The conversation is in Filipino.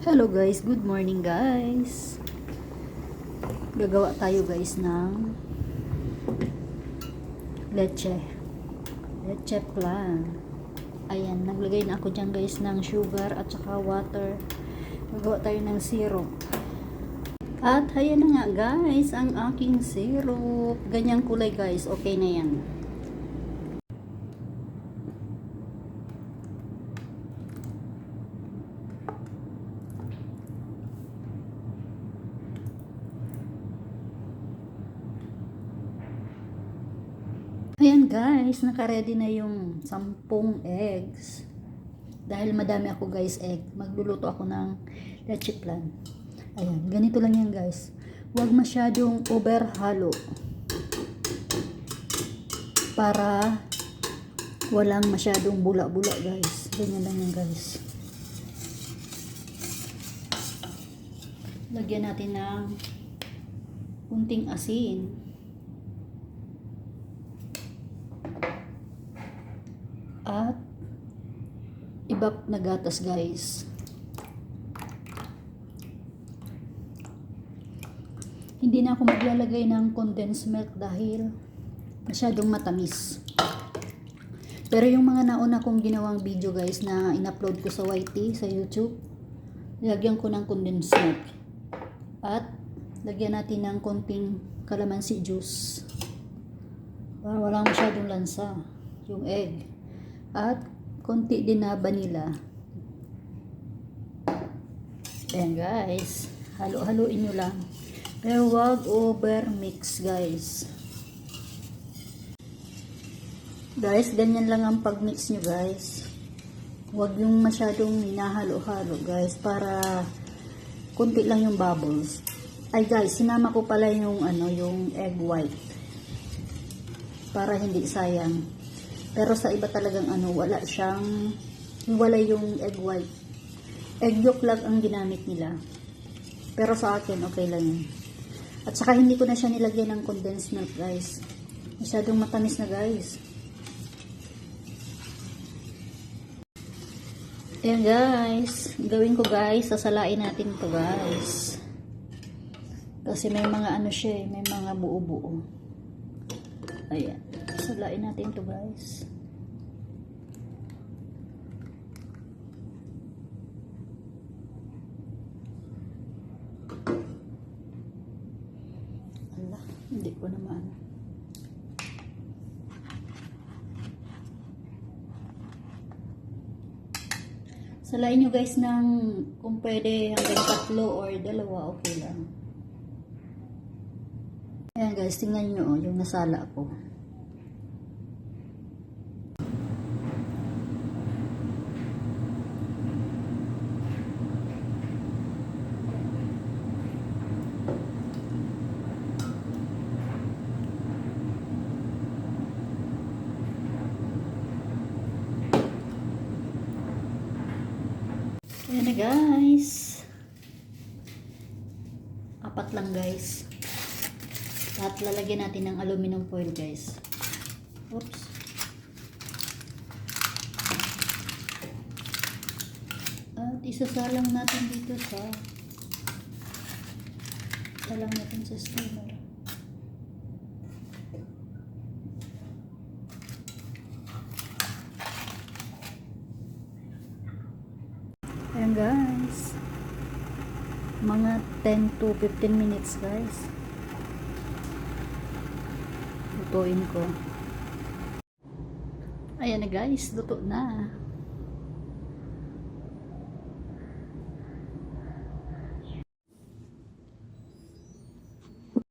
Hello guys, good morning guys. Gagawa tayo guys ng leche plan. Ayan, naglagay na ako dyan guys ng sugar at saka water. Gagawa tayo ng syrup. At ayan na nga guys, ang aking syrup. Ganyang kulay guys, okay na yan. Ayan guys, naka-ready na yung 10 eggs. Dahil madami ako guys egg, magluluto ako ng leche plan. Ayan, ganito lang yan guys. Huwag masyadong overhalo. Para walang masyadong bula-bula guys. Ganyan lang yan guys. Lagyan natin ng kunting asin. At ibap na gatas guys. Hindi na ako maglalagay ng condensed milk dahil masyadong matamis. Pero yung mga nauna kong ginawang video guys na in-upload ko sa YT sa YouTube, lagyan ko ng condensed milk. At lagyan natin ng konting calamansi juice para walang masyadong lansa yung egg. At konti din na vanilla. Ayan guys, halo-haluin nyo lang, pero wag over mix guys. Guys, ganyan lang ang pag mix nyo guys. Wag yung masyadong hinahalo-halo guys, para konti lang yung bubbles. Ay guys, sinama ko pala yung yung egg white para hindi sayang. Pero sa iba talagang wala yung egg white. Egg yolk lang ang ginamit nila. Pero sa akin, okay lang yun. At saka hindi ko na siya nilagyan ng condensed milk guys. Masyadong matamis na guys. Ayan guys. Gawin ko guys, sasalain natin to guys. Kasi may mga siya may mga buo-buo. Ayan. Salain natin to guys. Allah, hindi ko naman. Salain nyo guys ng kung pwede hanggang 3 or 2, okay lang. Ayan guys, tingnan nyo yung nasala ko. Ayan na guys. 4 lang guys. At lalagyan natin ng aluminum foil guys. Oops. At isasalang natin dito salang natin sa steamer. Ayan guys, mga 10 to 15 minutes guys, lutuin ko. Ayan na guys, luto na.